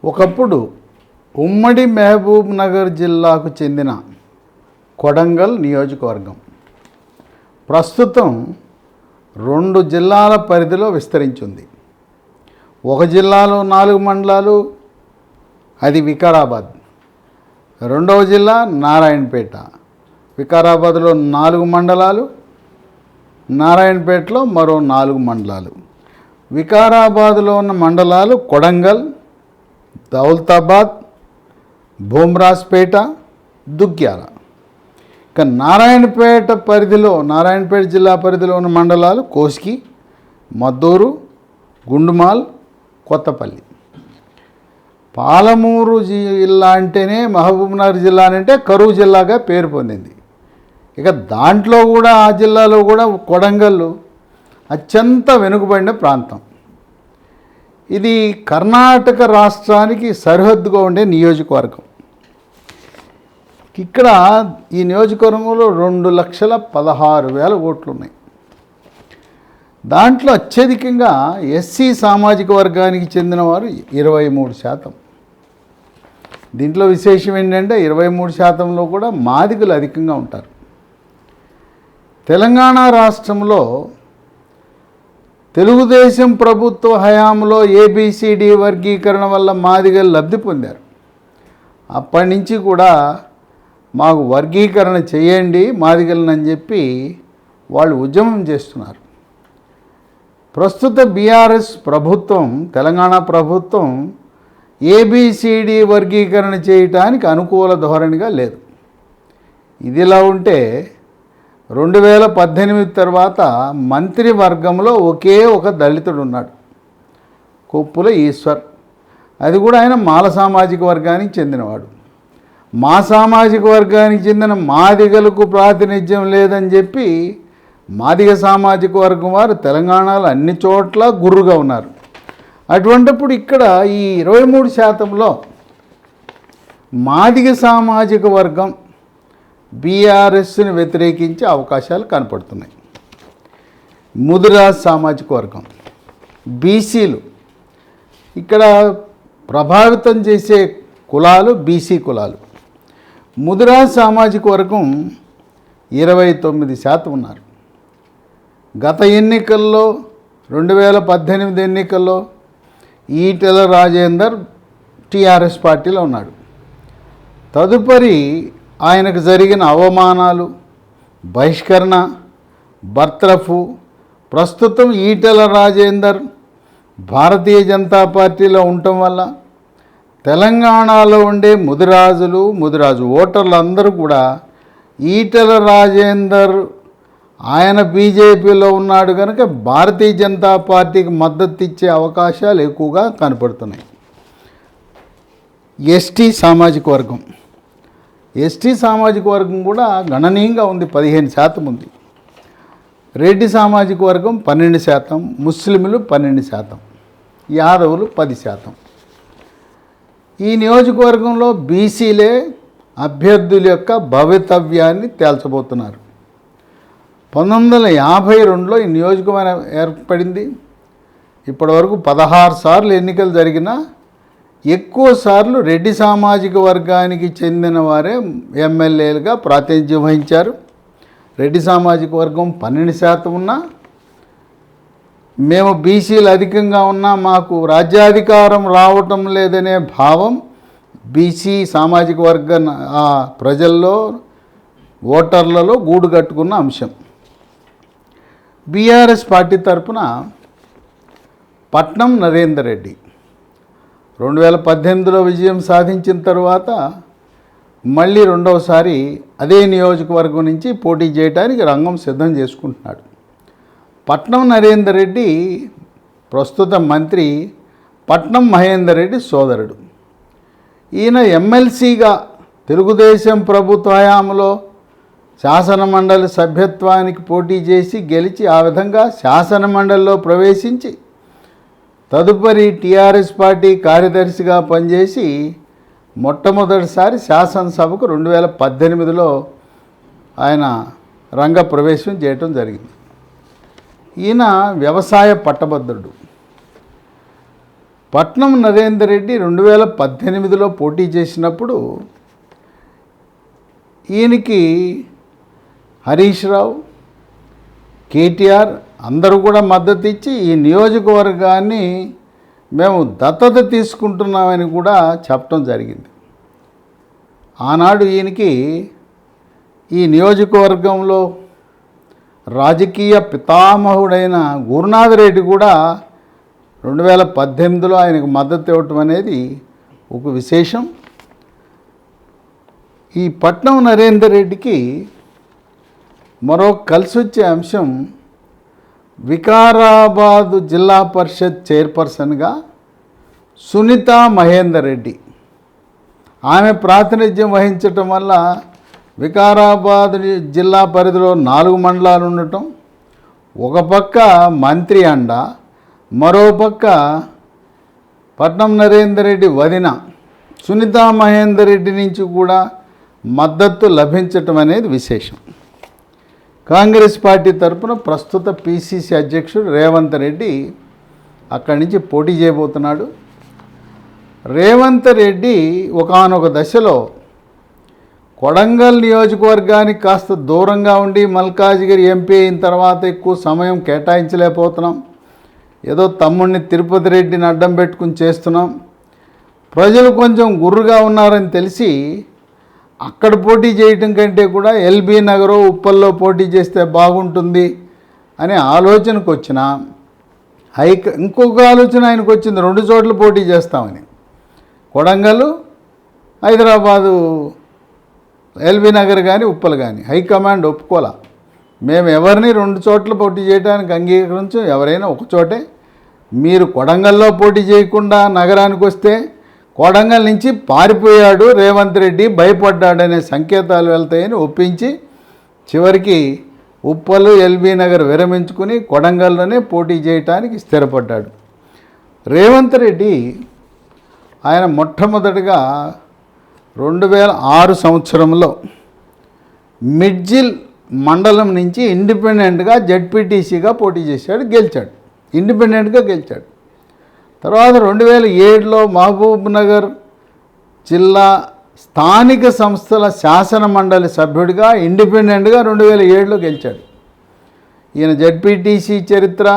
ఒకప్పుడు ఉమ్మడి మహబూబ్ నగర్ జిల్లాకు చెందిన కొడంగల్ నియోజకవర్గం ప్రస్తుతం 2 జిల్లాల పరిధిలో విస్తరించింది. ఒక జిల్లాలో 4 మండలాలు, అది వికారాబాద్. రెండవ జిల్లా నారాయణపేట. వికారాబాద్లో 4 మండలాలు, నారాయణపేటలో మరో 4 మండలాలు. వికారాబాద్లో ఉన్న మండలాలు కొడంగల్, దౌలతాబాద్, భూమరాజ్పేట, దుగ్గ్యాల. ఇక నారాయణపేట జిల్లా పరిధిలో ఉన్న మండలాలు కోస్గి, మద్దూరు, గుండుమాల్, కొత్తపల్లి. పాలమూరు జిల్లా అంటేనే మహబూబ్నగర్ జిల్లా అంటే కరువు జిల్లాగా పేరు పొందింది. ఇక దాంట్లో కూడా ఆ జిల్లాలో కూడా కొడంగల్ అత్యంత వెనుకబడిన ప్రాంతం. ఇది కర్ణాటక రాష్ట్రానికి సరిహద్దుగా ఉండే నియోజకవర్గం. ఇక్కడ ఈ నియోజకవర్గంలో 2,16,000 ఓట్లు ఉన్నాయి. దాంట్లో అత్యధికంగా ఎస్సీ సామాజిక వర్గానికి చెందిన వారు 23%. దీంట్లో విశేషం ఏంటంటే 23%లో కూడా మాదిగలు అధికంగా ఉంటారు. తెలంగాణ రాష్ట్రంలో తెలుగుదేశం ప్రభుత్వ హయాంలో ఏబిసిడి వర్గీకరణ వల్ల మాదిగలు లబ్ధి పొందారు. అప్పటి నుంచి కూడా మాకు వర్గీకరణ చేయండి మాదిగలను అని చెప్పి వాళ్ళు ఉద్యమం చేస్తున్నారు. ప్రస్తుత బీఆర్ఎస్ ప్రభుత్వం, తెలంగాణ ప్రభుత్వం ఏబిసిడి వర్గీకరణ చేయటానికి అనుకూల ధోరణిగా లేదు. ఇదిలా ఉంటే 2018 తర్వాత మంత్రివర్గంలో ఒకే ఒక దళితుడు ఉన్నాడు, కొప్పుల ఈశ్వర్. అది కూడా ఆయన మాల సామాజిక వర్గానికి చెందినవాడు. మా సామాజిక వర్గానికి చెందిన మాదిగలకు ప్రాతినిధ్యం లేదని చెప్పి మాదిగ సామాజిక వర్గం వారు తెలంగాణలో అన్ని చోట్ల గుర్రుగా ఉన్నారు. అటువంటిప్పుడు ఇక్కడ ఈ 23%లో మాదిగ సామాజిక వర్గం బీఆర్ఎస్ని వ్యతిరేకించే అవకాశాలు కనపడుతున్నాయి. ముదిరాజ్ సామాజిక వర్గం, బీసీలు, ఇక్కడ ప్రభావితం చేసే కులాలు బీసీ కులాలు. ముదిరాజ్ సామాజిక వర్గం 29% ఉన్నారు. గత ఎన్నికల్లో 2018 ఎన్నికల్లో ఈటెల రాజేందర్ టీఆర్ఎస్ పార్టీలో ఉన్నాడు. తదుపరి ఆయనకు జరిగిన అవమానాలు, బహిష్కరణ, బర్తరఫ్, ప్రస్తుతం ఈటెల రాజేందర్ భారతీయ జనతా పార్టీలో ఉండటం వల్ల తెలంగాణలో ఉండే ముదిరాజు ఓటర్లు అందరూ కూడా ఈటెల రాజేందర్ ఆయన బీజేపీలో ఉన్నాడు కనుక భారతీయ జనతా పార్టీకి మద్దతు ఇచ్చే అవకాశాలు ఎక్కువగా కనపడుతున్నాయి. ఎస్టీ సామాజిక వర్గం కూడా గణనీయంగా ఉంది, 15% ఉంది. రెడ్డి సామాజిక వర్గం 12%, ముస్లింలు 12%, యాదవులు 10%. ఈ నియోజకవర్గంలో బీసీలే అభ్యర్థుల యొక్క భవితవ్యాన్ని తేల్చబోతున్నారు. 1952లో ఈ నియోజకవర్గం ఏర్పడింది. ఇప్పటివరకు 16 సార్లు ఎన్నికలు జరిగినా ఎక్కువ సార్లు రెడ్డి సామాజిక వర్గానికి చెందిన వారే ఎమ్మెల్యేలుగా ప్రాతినిధ్యం వహించారు. రెడ్డి సామాజిక వర్గం 12% ఉన్నా, మేము బీసీలు అధికంగా ఉన్నా మాకు రాజ్యాధికారం రావటం లేదనే భావం బీసీ సామాజిక వర్గ ప్రజల్లో, ఓటర్లలో గూడు కట్టుకున్న అంశం. బీఆర్ఎస్ పార్టీ తరఫున పట్నం నరేందర్ రెడ్డి 2018లో విజయం సాధించిన తర్వాత మళ్ళీ రెండవసారి అదే నియోజకవర్గం నుంచి పోటీ చేయడానికి రంగం సిద్ధం చేసుకుంటున్నాడు. పట్నం నరేందర్ రెడ్డి ప్రస్తుత మంత్రి పట్నం మహేందర్ రెడ్డి సోదరుడు. ఈయన ఎమ్మెల్సీగా తెలుగుదేశం ప్రభుత్వ హయాంలో శాసనమండలి సభ్యత్వానికి పోటీ చేసి గెలిచి ఆ విధంగా శాసనమండలిలో ప్రవేశించి తదుపరి టీఆర్ఎస్ పార్టీ కార్యదర్శిగా పనిచేసి మొట్టమొదటిసారి శాసనసభకు 2018లో ఆయన రంగప్రవేశం చేయటం జరిగింది. ఈయన వ్యవసాయ పట్టభద్రుడు. పట్నం నరేందర్ రెడ్డి 2018లో పోటీ చేసినప్పుడు ఈయనకి హరీష్ రావు, కేటీఆర్ అందరూ కూడా మద్దతు ఇచ్చి ఈ నియోజకవర్గాన్ని మేము దత్తత తీసుకుంటున్నామని కూడా చెప్పడం జరిగింది. ఆనాడు ఈయనకి ఈ నియోజకవర్గంలో రాజకీయ పితామహుడైన గురునాథ్ రెడ్డి కూడా 2018లో ఆయనకు మద్దతు ఇవ్వటం అనేది ఒక విశేషం. ఈ పట్నం నరేందర్ రెడ్డికి మరో కలిసి వచ్చే అంశం, వికారాబాదు జిల్లా పరిషత్ చైర్పర్సన్గా సునీత మహేందర్ రెడ్డి ఆమె ప్రాతినిధ్యం వహించటం వల్ల వికారాబాద్ జిల్లా పరిధిలో 4 మండలాలు ఉండటం, ఒక పక్క మంత్రి అండ, మరో పక్క పట్నం నరేందర్ రెడ్డి వదిన సునీత మహేందర్ రెడ్డి నుంచి కూడా మద్దతు లభించటం అనేది విశేషం. కాంగ్రెస్ పార్టీ తరఫున ప్రస్తుత పిసిసి అధ్యక్షుడు రేవంత్ రెడ్డి అక్కడి నుంచి పోటీ చేయబోతున్నాడు. రేవంత్ రెడ్డి ఒకానొక దశలో కొడంగల్ నియోజకవర్గానికి కాస్త దూరంగా ఉండి మల్కాజ్గిరి ఎంపీ అయిన తర్వాత ఎక్కువ సమయం కేటాయించలేకపోతున్నాం, ఏదో తమ్ముడిని తిరుపతి రెడ్డిని అడ్డం పెట్టుకుని చేస్తున్నాం, ప్రజలు కొంచెం గుర్రుగా ఉన్నారని తెలిసి అక్కడ పోటీ చేయటం కంటే కూడా ఎల్బీ నగర్ ఉప్పల్లో పోటీ చేస్తే బాగుంటుంది అనే ఆలోచనకు వచ్చిన ఇంకొక ఆలోచన ఆయనకు వచ్చింది, 2 చోట్ల పోటీ చేస్తామని. కొడంగల్, హైదరాబాదు, ఎల్బీ నగర్ కానీ ఉప్పల్ కానీ హైకమాండ్ ఒప్పుకోలే. మేము ఎవరిని 2 చోట్ల పోటీ చేయడానికి అంగీకరించం, ఎవరైనా ఒక చోటే. మీరు కొడంగల్లో పోటీ చేయకుండా నగరానికి వస్తే కొడంగల్ నుంచి పారిపోయాడు రేవంత్ రెడ్డి, భయపడ్డాడనే సంకేతాలు వెళ్తాయని ఒప్పించి చివరికి ఉప్పలు, ఎల్బీ నగర్ విరమించుకుని కొడంగల్లోనే పోటీ చేయడానికి స్థిరపడ్డాడు. రేవంత్ రెడ్డి ఆయన మొట్టమొదటిగా 2006 సంవత్సరంలో మిడ్జిల్ మండలం నుంచి ఇండిపెండెంట్గా జడ్పీటీసీగా పోటీ చేశాడు, గెలిచాడు, ఇండిపెండెంట్గా గెలిచాడు. తర్వాత 2007లో మహబూబ్ నగర్ జిల్లా స్థానిక సంస్థల శాసన మండలి సభ్యుడిగా ఇండిపెండెంట్గా 2007లో గెలిచాడు. ఈయన జడ్పీటీసీ చరిత్ర,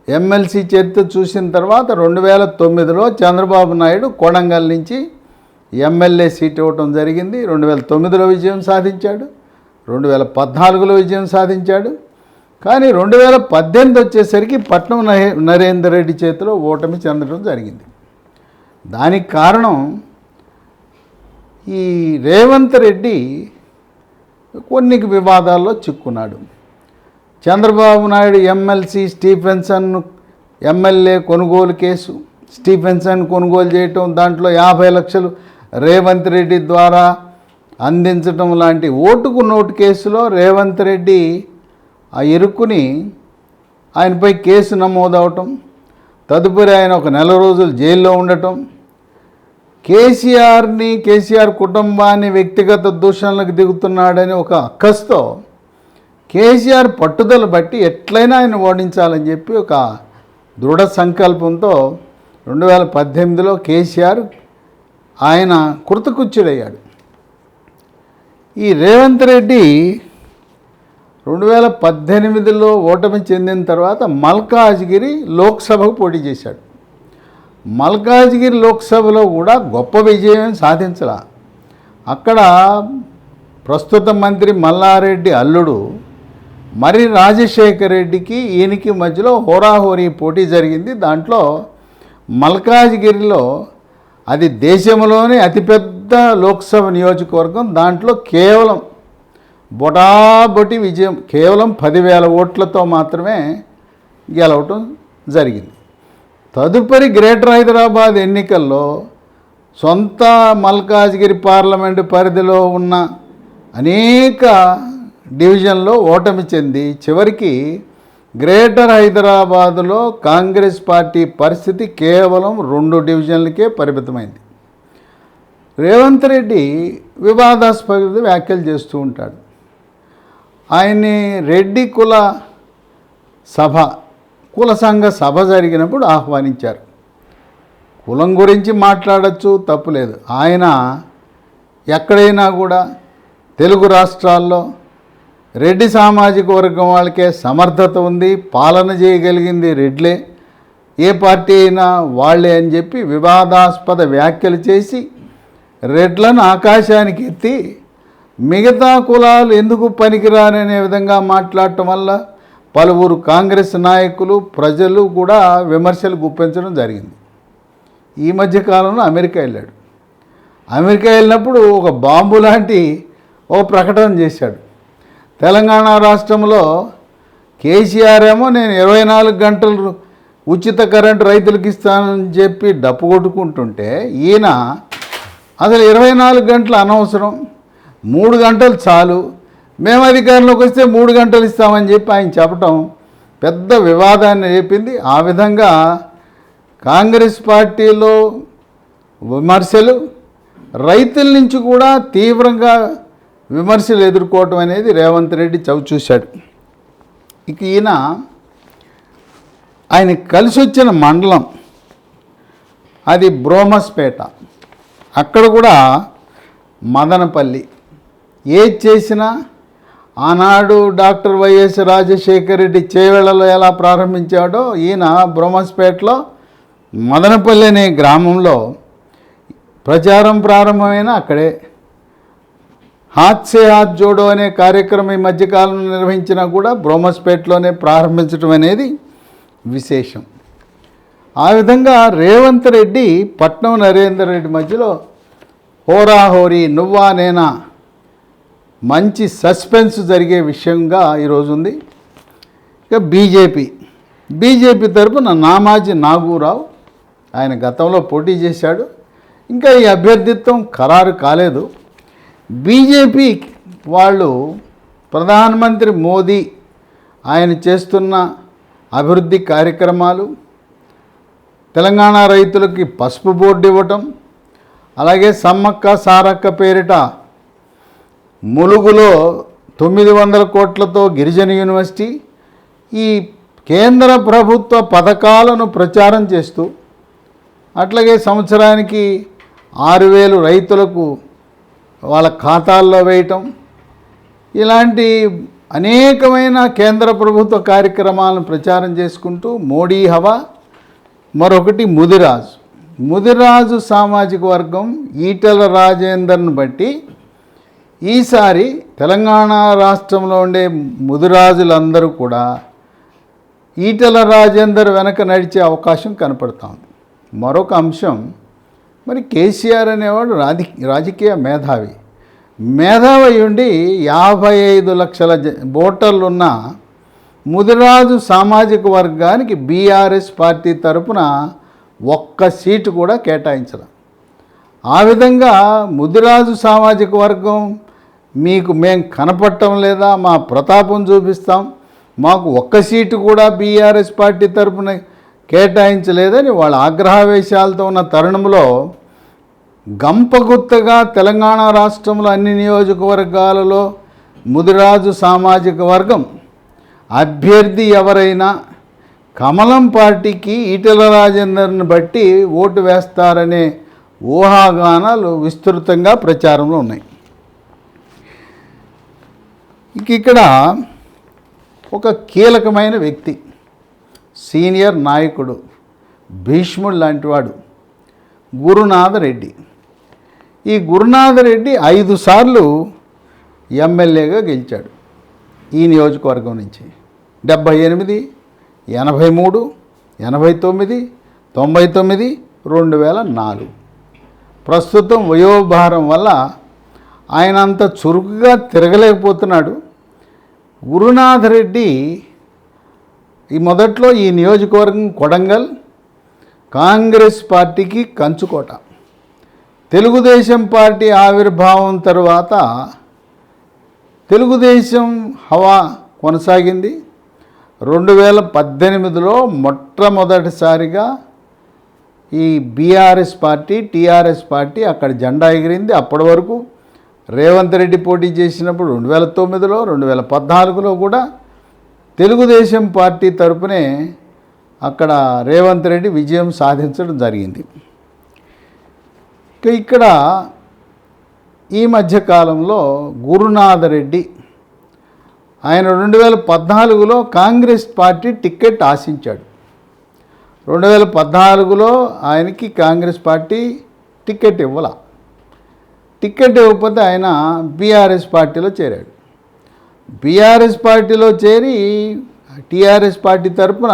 ఎమ్మెల్సీ చరిత్ర చూసిన తర్వాత 2009లో చంద్రబాబు నాయుడు కొడంగల్ నుంచి ఎమ్మెల్యే సీట్ ఇవ్వటం జరిగింది. 2009లో విజయం సాధించాడు, 2014లో విజయం సాధించాడు. కానీ 2018 వచ్చేసరికి పట్నం నరేందర్ రెడ్డి చేతిలో ఓటమి చెందడం జరిగింది. దానికి కారణం ఈ రేవంత్ రెడ్డి కొన్ని వివాదాల్లో చిక్కున్నాడు. Chandrababu Naidu MLC Stephenson MLA కొనుగోలు కేసు, స్టీఫెన్సన్ కొనుగోలు చేయటం, దాంట్లో 50 లక్షలు రేవంత్ రెడ్డి ద్వారా అందించటం లాంటి ఓటుకు నోటు కేసులో రేవంత్ రెడ్డి ఆ ఇరుక్కుని ఆయనపై కేసు నమోదవటం, తదుపరి ఆయన ఒక 4 రోజులు జైల్లో ఉండటం, కేసీఆర్ కుటుంబాన్ని వ్యక్తిగత దూషణలకు దిగుతున్నాడని ఒక అక్కస్తో కేసీఆర్ పట్టుదల బట్టి ఎట్లయినా ఆయన ఓడించాలని చెప్పి ఒక దృఢ సంకల్పంతో 2018లో కేసీఆర్ ఆయన కృతకృత్యుడయ్యాడు. ఈ రేవంత్ రెడ్డి 2018లో ఓటమి చెందిన తర్వాత మల్కాజ్గిరి లోక్సభకు పోటీ చేశాడు. మల్కాజ్గిరి లోక్సభలో కూడా గొప్ప విజయం సాధించలా. అక్కడ ప్రస్తుత మంత్రి మల్లారెడ్డి అల్లుడు మరి రాజశేఖర్ రెడ్డికి ఈయనకి మధ్యలో హోరాహోరీ పోటీ జరిగింది. దాంట్లో మల్కాజ్గిరిలో అది దేశంలోనే అతిపెద్ద లోక్సభ నియోజకవర్గం, దాంట్లో కేవలం బొటాబొటి విజయం, కేవలం 10,000 ఓట్లతో మాత్రమే గెలవటం జరిగింది. తదుపరి గ్రేటర్ హైదరాబాద్ ఎన్నికల్లో సొంత మల్కాజ్గిరి పార్లమెంటు పరిధిలో ఉన్న అనేక డివిజన్లో ఓటమి చెంది చివరికి గ్రేటర్ హైదరాబాదులో కాంగ్రెస్ పార్టీ పరిస్థితి కేవలం 2 డివిజన్లకే పరిమితమైంది. రేవంత్ రెడ్డి వివాదాస్పద వ్యాఖ్యలు చేస్తూ ఉంటాడు. ఆయన్ని రెడ్డి కుల సంఘ సభ జరిగినప్పుడు ఆహ్వానించారు. కులం గురించి మాట్లాడచ్చు, తప్పులేదు. ఆయన ఎక్కడైనా కూడా తెలుగు రాష్ట్రాల్లో రెడ్డి సామాజిక వర్గం వాళ్ళకే సమర్థత ఉంది, పాలన చేయగలిగింది రెడ్లే, ఏ పార్టీ అయినా వాళ్ళే అని చెప్పి వివాదాస్పద వ్యాఖ్యలు చేసి రెడ్లను ఆకాశానికి ఎత్తి మిగతా కులాలు ఎందుకు పనికిరాననే విధంగా మాట్లాడటం వల్ల పలువురు కాంగ్రెస్ నాయకులు, ప్రజలు కూడా విమర్శలు గుప్పించడం జరిగింది. ఈ మధ్యకాలంలో అమెరికా వెళ్ళాడు. అమెరికా వెళ్ళినప్పుడు ఒక బాంబు లాంటి ఓ ప్రకటన చేశాడు. తెలంగాణ రాష్ట్రంలో కేసీఆర్ ఏమో నేను 24 గంటలు ఉచిత కరెంటు రైతులకు ఇస్తానని చెప్పి డప్పు కొట్టుకుంటుంటే, ఈయన అసలు 24 గంటలు అనవసరం, 3 గంటలు చాలు, మేము అధికారంలోకి వస్తే 3 గంటలు ఇస్తామని చెప్పి ఆయన చెప్పటం పెద్ద వివాదాన్ని రేపింది. ఆ విధంగా కాంగ్రెస్ పార్టీలో విమర్శలు, రైతుల నుంచి కూడా తీవ్రంగా విమర్శలు ఎదుర్కోవటం అనేది రేవంత్ రెడ్డి చవిచూశాడు. ఇక ఆయన కలిసి వచ్చిన మండలం అది బ్రోమస్పేట. అక్కడ కూడా మదనపల్లి. ఏది చేసినా ఆనాడు డాక్టర్ వైఎస్ రాజశేఖర రెడ్డి చేవెళ్లలో ఎలా ప్రారంభించాడో ఈయన బ్రోమస్పేటలో మదనపల్లి అనే గ్రామంలో ప్రచారం ప్రారంభమైన అక్కడే హాత్ సే హాత్ జోడో అనే కార్యక్రమం ఈ మధ్యకాలంలో నిర్వహించినా కూడా బ్రోమస్పేటలోనే ప్రారంభించడం అనేది విశేషం. ఆ విధంగా రేవంత్ రెడ్డి పట్నం నరేందర్ రెడ్డి మధ్యలో హోరాహోరీ నువ్వా నేనా మంచి సస్పెన్స్ జరిగే విషయంగా ఈరోజు ఉంది. ఇక బీజేపీ తరపున నామాజీ నాగూరావు, ఆయన గతంలో పోటీ చేశాడు, ఇంకా ఈ అభ్యర్థిత్వం ఖరారు కాలేదు. బీజేపీ వాళ్ళు ప్రధానమంత్రి మోదీ ఆయన చేస్తున్న అభివృద్ధి కార్యక్రమాలు, తెలంగాణ రైతులకి పసుపు బోర్డు ఇవ్వటం, అలాగే సమ్మక్క సారక్క పేరిట ములుగులో 900 కోట్లతో గిరిజన యూనివర్సిటీ, ఈ కేంద్ర ప్రభుత్వ పథకాలను ప్రచారం చేస్తూ, అట్లాగే సంవత్సరానికి 6,000 రైతులకు వాళ్ళ ఖాతాల్లో వేయటం, ఇలాంటి అనేకమైన కేంద్ర ప్రభుత్వ కార్యక్రమాలను ప్రచారం చేసుకుంటూ మోడీ హవా. మరొకటి ముదిరాజు సామాజిక వర్గం ఈటెల రాజేందర్ను బట్టి ఈసారి తెలంగాణ రాష్ట్రంలో ఉండే ముదిరాజులందరూ కూడా ఈటెల రాజేందర్ వెనక నడిచే అవకాశం కనపడుతోంది. మరొక అంశం, మరి కేసీఆర్ అనేవాడు రాజకీయ మేధావి ఉండి 55 లక్షల ఓటర్లున్న ముదిరాజు సామాజిక వర్గానికి బీఆర్ఎస్ పార్టీ తరపున ఒక్క సీటు కూడా కేటాయించడం. ఆ విధంగా ముదిరాజు సామాజిక వర్గం మీకు మేం కనపడటం లేదా, మా ప్రతాపం చూపిస్తాం, మాకు ఒక్క సీటు కూడా బీఆర్ఎస్ పార్టీ తరపున కేటాయించలేదని వాళ్ళ ఆగ్రహావేశాలతో ఉన్న తరుణంలో గంపగుత్తగా తెలంగాణ రాష్ట్రంలో అన్ని నియోజకవర్గాలలో ముదిరాజు సామాజిక వర్గం అభ్యర్థి ఎవరైనా కమలం పార్టీకి ఈటెల రాజేందర్ని బట్టి ఓటు వేస్తారనే ఊహాగానాలు విస్తృతంగా ప్రచారంలో ఉన్నాయి. ఇక్కడ ఒక కీలకమైన వ్యక్తి, సీనియర్ నాయకుడు, భీష్ముడు లాంటివాడు గురునాథ్ రెడ్డి. ఈ గురునాథ్ రెడ్డి 5 సార్లు ఎమ్మెల్యేగా గెలిచాడు ఈ నియోజకవర్గం నుంచి. 78, 83, 89, 99, 2004. ప్రస్తుతం వయోభారం వల్ల ఆయన అంత చురుకుగా తిరగలేకపోతున్నాడు. గురునాథ్ రెడ్డి మొదట్లో ఈ నియోజకవర్గం కొడంగల్, కాంగ్రెస్ పార్టీకి కంచుకోట. తెలుగుదేశం పార్టీ ఆవిర్భావం తరువాత తెలుగుదేశం హవా కొనసాగింది. 2018లో మొట్టమొదటిసారిగా ఈ బీఆర్ఎస్ పార్టీ, టీఆర్ఎస్ పార్టీ అక్కడ జెండా ఎగిరింది. అప్పటి వరకు రేవంత్ రెడ్డి పోటీ చేసినప్పుడు 2009లో, 2014లో కూడా తెలుగుదేశం పార్టీ తరపునే అక్కడ రేవంత్ రెడ్డి విజయం సాధించడం జరిగింది. ఇక్కడ ఈ మధ్యకాలంలో గురునాథరెడ్డి ఆయన 2014లో కాంగ్రెస్ పార్టీ టికెట్ ఆశించాడు. 2014లో ఆయనకి కాంగ్రెస్ పార్టీ టికెట్ ఇవ్వాల. టికెట్ ఇవ్వకపోతే ఆయన బీఆర్ఎస్ పార్టీలో చేరాడు. బీఆర్ఎస్ పార్టీలో చేరి టీఆర్ఎస్ పార్టీ తరఫున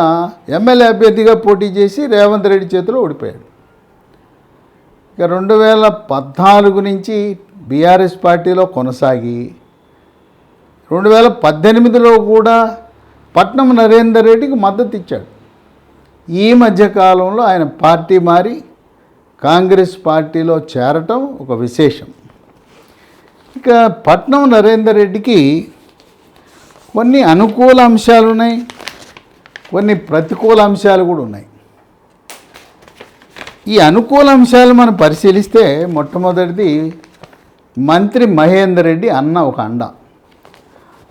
ఎమ్మెల్యే అభ్యర్థిగా పోటీ చేసి రేవంత్ రెడ్డి చేతిలో ఓడిపోయాడు. ఇక 2014 నుంచి బీఆర్ఎస్ పార్టీలో కొనసాగి 2018లో కూడా పట్నం నరేందర్ రెడ్డికి మద్దతు ఇచ్చాడు. ఈ మధ్యకాలంలో ఆయన పార్టీ మారి కాంగ్రెస్ పార్టీలో చేరటం ఒక విశేషం. ఇక పట్నం నరేందర్ రెడ్డికి కొన్ని అనుకూల అంశాలు ఉన్నాయి, కొన్ని ప్రతికూల అంశాలు కూడా ఉన్నాయి. ఈ అనుకూల అంశాలు మనం పరిశీలిస్తే మొట్టమొదటిది మంత్రి మహేందర్ రెడ్డి అన్న ఒక అండ.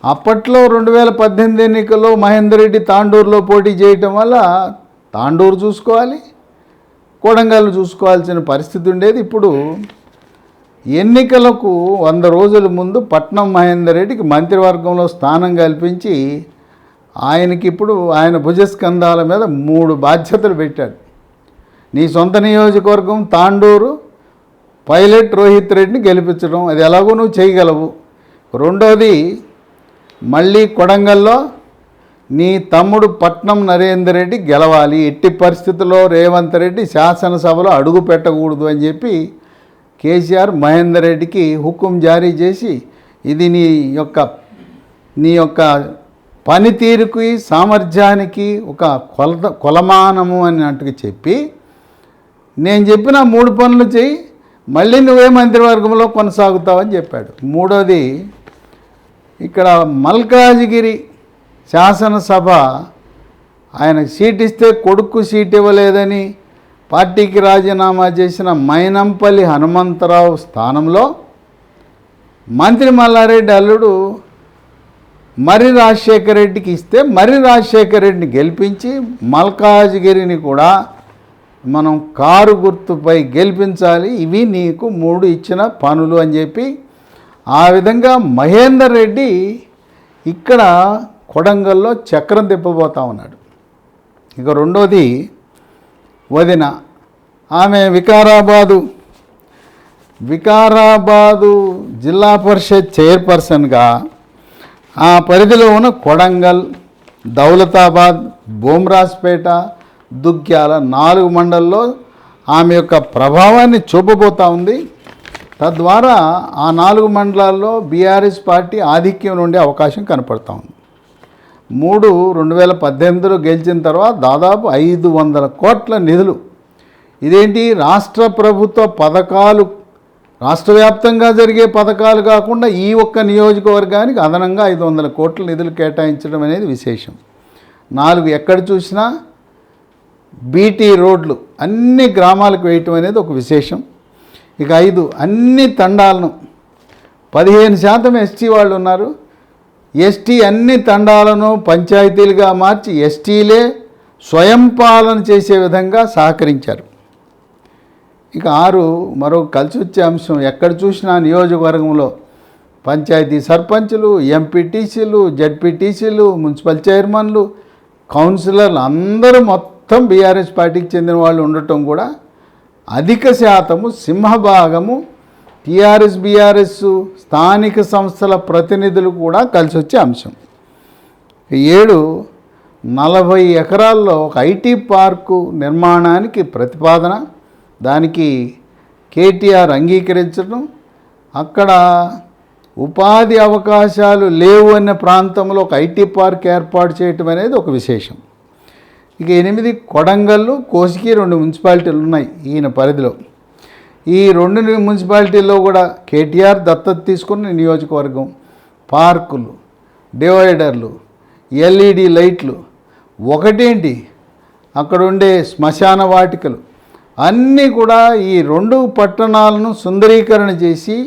అప్పట్లో 2018 ఎన్నికల్లో మహేందర్ రెడ్డి తాండూరులో పోటీ చేయటం వల్ల తాండూరు చూసుకోవాలి, కొడంగల్ చూసుకోవాల్సిన పరిస్థితి ఉండేది. ఇప్పుడు ఎన్నికలకు 100 రోజుల ముందు పట్నం మహేందర్ రెడ్డికి మంత్రివర్గంలో స్థానం కల్పించి ఆయనకి ఇప్పుడు ఆయన భుజస్కంధాల మీద 3 బాధ్యతలు పెట్టాడు. నీ సొంత నియోజకవర్గం తాండూరు పైలట్ రోహిత్ రెడ్డిని గెలిపించడం, అది ఎలాగో నువ్వు చేయగలవు. రెండోది మళ్ళీ కొడంగల్లో నీ తమ్ముడు పట్నం నరేందర్ రెడ్డి గెలవాలి, ఎట్టి పరిస్థితుల్లో రేవంత్ రెడ్డి శాసనసభలో అడుగు పెట్టకూడదు అని చెప్పి కేసీఆర్ మహేందర్ రెడ్డికి హుకుం జారీ చేసి ఇది నీ యొక్క పనితీరుకి సామర్థ్యానికి ఒక కొలమానము అన్నట్టుగా చెప్పి నేను చెప్పిన 3 పనులు చేయి, మళ్ళీ నువ్వే మంత్రివర్గంలో కొనసాగుతావని చెప్పాడు. మూడోది ఇక్కడ మల్కాజిగిరి శాసనసభ ఆయనకు సీట్ ఇస్తే కొడుకు సీట్ ఇవ్వలేదని పార్టీకి రాజీనామా చేసిన మైనంపల్లి హనుమంతరావు స్థానంలో మంత్రి మల్లారెడ్డి అల్లుడు మర్రి రాజశేఖర రెడ్డికి ఇస్తే మర్రి రాజశేఖర రెడ్డిని గెలిపించి మల్కాజ్గిరిని కూడా మనం కారు గుర్తుపై గెలిపించాలి, ఇవి నీకు 3 ఇచ్చిన పనులు అని చెప్పి ఆ విధంగా మహేందర్ రెడ్డి ఇక్కడ కొడంగల్లో చక్రం తిప్పబోతా ఉన్నాడు. ఇక రెండోది వదిన, ఆమె వికారాబాదు జిల్లా పరిషత్ చైర్పర్సన్గా ఆ పరిధిలో ఉన్న కొడంగల్, దౌలతాబాద్, బోమ్రాజ్పేట, దుగ్గ్యాల 4 మండల్లో ఆమె యొక్క ప్రభావాన్ని చూపబోతూ ఉంది. తద్వారా ఆ 4 మండలాల్లో బీఆర్ఎస్ పార్టీ ఆధిక్యం ఉండే అవకాశం కనపడుతూ ఉంది. 2018లో గెలిచిన తర్వాత దాదాపు 500 కోట్ల నిధులు, ఇదేంటి రాష్ట్ర ప్రభుత్వ పథకాలు, రాష్ట్ర వ్యాప్తంగా జరిగే పథకాలు కాకుండా ఈ ఒక్క నియోజకవర్గానికి అదనంగా 500 కోట్ల నిధులు కేటాయించడం అనేది విశేషం. 4 ఎక్కడ చూసినా బీటీ రోడ్లు అన్ని గ్రామాలకు వేయటం అనేది ఒక విశేషం. ఇక 5 అన్ని తండాలను 15% ఎస్టీ వాళ్ళు ఉన్నారు, ఎస్టీ అన్ని తండాలను పంచాయతీలుగా మార్చి ఎస్టీలే స్వయం పాలన చేసే విధంగా సహకరించారు. ఇక 6 మరో కలిసి వచ్చే అంశం, ఎక్కడ చూసినా నియోజకవర్గంలో పంచాయతీ సర్పంచులు, ఎంపీటీసీలు, జడ్పీటీసీలు, మున్సిపల్ చైర్మన్లు, కౌన్సిలర్లు అందరూ మొత్తం బీఆర్ఎస్ పార్టీకి చెందిన వాళ్ళు ఉండటం కూడా అధిక శాతము సింహభాగము టీఆర్ఎస్ బీఆర్ఎస్ స్థానిక సంస్థల ప్రతినిధులు కూడా కలిసి వచ్చే అంశం. 7 40 ఎకరాల్లో ఒక ఐటీ పార్కు నిర్మాణానికి ప్రతిపాదన, దానికి కేటీఆర్ అంగీకరించడం, అక్కడ ఉపాధి అవకాశాలు లేవు అనే ప్రాంతంలో ఒక ఐటీ పార్క్ ఏర్పాటు చేయటం అనేది ఒక విశేషం. ఇక 8 కొడంగల్లు, కోసికి 2 మున్సిపాలిటీలు ఉన్నాయి ఈయన పరిధిలో. ఈ 2 మున్సిపాలిటీల్లో కూడా కేటీఆర్ దత్తత తీసుకున్న నియోజకవర్గం. పార్కులు, డివైడర్లు, ఎల్ఈడి లైట్లు, ఒకటేంటి అక్కడ ఉండే శ్మశాన వాటికలు అన్నీ కూడా ఈ 2 పట్టణాలను సుందరీకరణ చేసి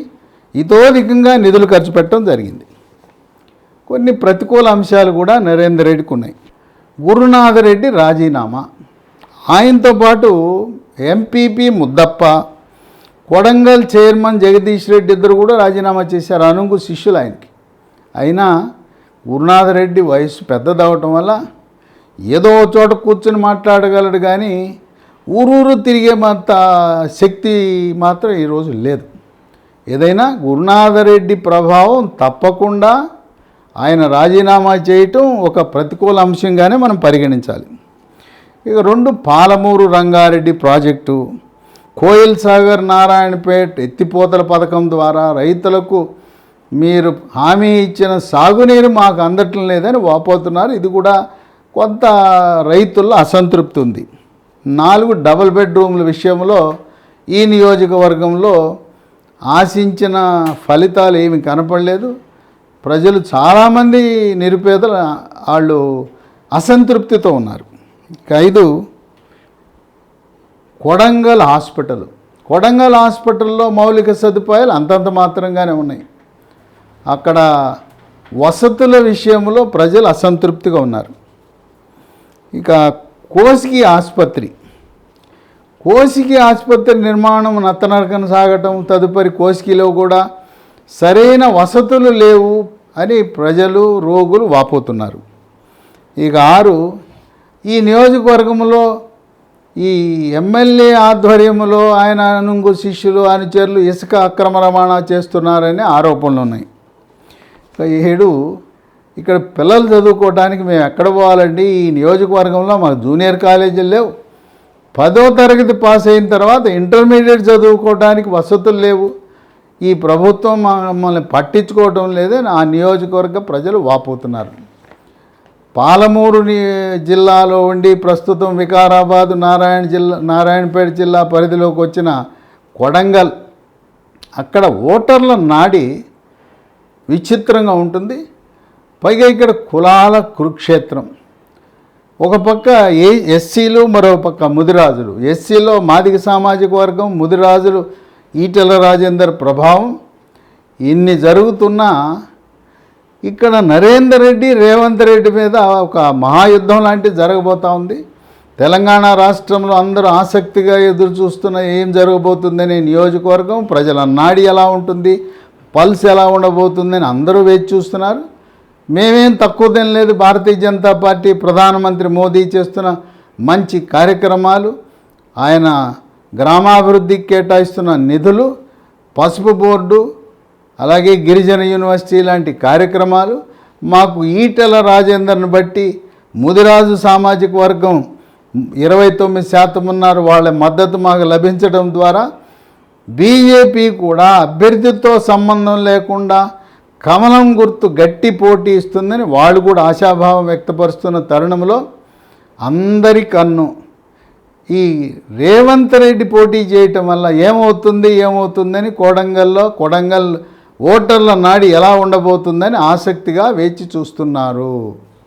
ఇతోధికంగా నిధులు ఖర్చు పెట్టడం జరిగింది. కొన్ని ప్రతికూల అంశాలు కూడా నరేందర్ రెడ్డికి ఉన్నాయి. గురునాథరెడ్డి రాజీనామా, ఆయనతో పాటు ఎంపీపీ ముద్దప్ప, కొడంగల్ చైర్మన్ జగదీష్ రెడ్డి ఇద్దరు కూడా రాజీనామా చేశారు, అనుంగు శిష్యులు ఆయనకి. అయినా గురునాథ రెడ్డి వయసు పెద్దదవటం వల్ల ఏదో చోట కూర్చొని మాట్లాడగలడు, కానీ ఊరూరు తిరిగే శక్తి మాత్రం ఈరోజు లేదు. ఏదైనా గురునాథరెడ్డి ప్రభావం తప్పకుండా ఆయన రాజీనామా చేయటం ఒక ప్రతికూల అంశంగానే మనం పరిగణించాలి. ఇక 2 పాలమూరు రంగారెడ్డి ప్రాజెక్టు, కోయిల్ సాగర్ నారాయణపేట్ ఎత్తిపోతల పథకం ద్వారా రైతులకు మీరు హామీ ఇచ్చిన సాగునీరు మాకు అందటం లేదని వాపోతున్నారు. ఇది కూడా కొంత రైతుల్లో అసంతృప్తి ఉంది. 4 డబుల్ బెడ్రూమ్ల విషయంలో ఈ నియోజకవర్గంలో ఆశించిన ఫలితాలు ఏమి కనపడలేదు. ప్రజలు చాలామంది నిరుపేదలు వాళ్ళు అసంతృప్తితో ఉన్నారు. 5 కొడంగల్ హాస్పిటల్. కొడంగల్ హాస్పిటల్లో మౌలిక సదుపాయాలు అంతంత మాత్రంగానే ఉన్నాయి. అక్కడ వసతుల విషయంలో ప్రజలు అసంతృప్తిగా ఉన్నారు. ఇక కోసిగి ఆసుపత్రి నిర్మాణం నత్తనడకన సాగటం, తదుపరి కోసిగిలో కూడా సరైన వసతులు లేవు అని ప్రజలు రోగులు వాపోతున్నారు. ఇక 6 ఈ నియోజకవర్గంలో ఈ ఎమ్మెల్యే ఆధ్వర్యంలో ఆయన అనుంగు శిష్యులు అనుచరులు ఇసుక అక్రమ రవాణా చేస్తున్నారని ఆరోపణలు ఉన్నాయి. ఇక 7 ఇక్కడ పిల్లలు చదువుకోవడానికి మేము ఎక్కడ పోవాలండి, ఈ నియోజకవర్గంలో మాకు జూనియర్ కాలేజీలు లేవు, 10వ తరగతి పాస్ అయిన తర్వాత ఇంటర్మీడియట్ చదువుకోవడానికి వసతులు లేవు, ఈ ప్రభుత్వం మమ్మల్ని పట్టించుకోవడం లేదని ఆ నియోజకవర్గ ప్రజలు వాపోతున్నారు. పాలమూరు జిల్లాలో ఉండి ప్రస్తుతం వికారాబాద్ నారాయణపేట జిల్లా పరిధిలోకి వచ్చిన కొడంగల్, అక్కడ ఓటర్ల నాడి విచిత్రంగా ఉంటుంది. పైగా ఇక్కడ కులాల కురుక్షేత్రం. ఒక పక్క ఎస్సీలు, మరో పక్క ముదిరాజులు. ఎస్సీలో మాదిగ సామాజిక వర్గం, ముదిరాజులు ఈటెల రాజేందర్ ప్రభావం. ఇన్ని జరుగుతున్నా ఇక్కడ నరేందర్ రెడ్డి, రేవంత్ రెడ్డి మీద ఒక మహాయుద్ధం లాంటిది జరగబోతూ ఉంది. తెలంగాణ రాష్ట్రంలో అందరూ ఆసక్తిగా ఎదురు చూస్తున్న ఏం జరగబోతుందని నియోజకవర్గం, ప్రజల నాడి ఎలా ఉంటుంది, పల్స్ ఎలా ఉండబోతుందని అందరూ వేచి చూస్తున్నారు. మేమేం తక్కువ తినలేదు. భారతీయ జనతా పార్టీ ప్రధానమంత్రి మోదీ చేస్తున్న మంచి కార్యక్రమాలు, ఆయన గ్రామాభివృద్ధికి కేటాయిస్తున్న నిధులు, పసుపు బోర్డు, అలాగే గిరిజన యూనివర్సిటీ లాంటి కార్యక్రమాలు, మాకు ఈటెల రాజేందర్ని బట్టి ముదిరాజు సామాజిక వర్గం 29% ఉన్నారు, వాళ్ళ మద్దతు మాకు లభించడం ద్వారా బీజేపీ కూడా అభ్యర్థితో సంబంధం లేకుండా కమలం గుర్తు గట్టి పోటీ ఇస్తుందని వాళ్ళు కూడా ఆశాభావం వ్యక్తపరుస్తున్న తరుణంలో అందరి కన్ను ఈ రేవంత్ రెడ్డి పోటీ చేయటం వల్ల ఏమవుతుందని కొడంగల్ ఓటర్ల నాడి ఎలా ఉండబోతుందని ఆసక్తిగా వేచి చూస్తున్నారు.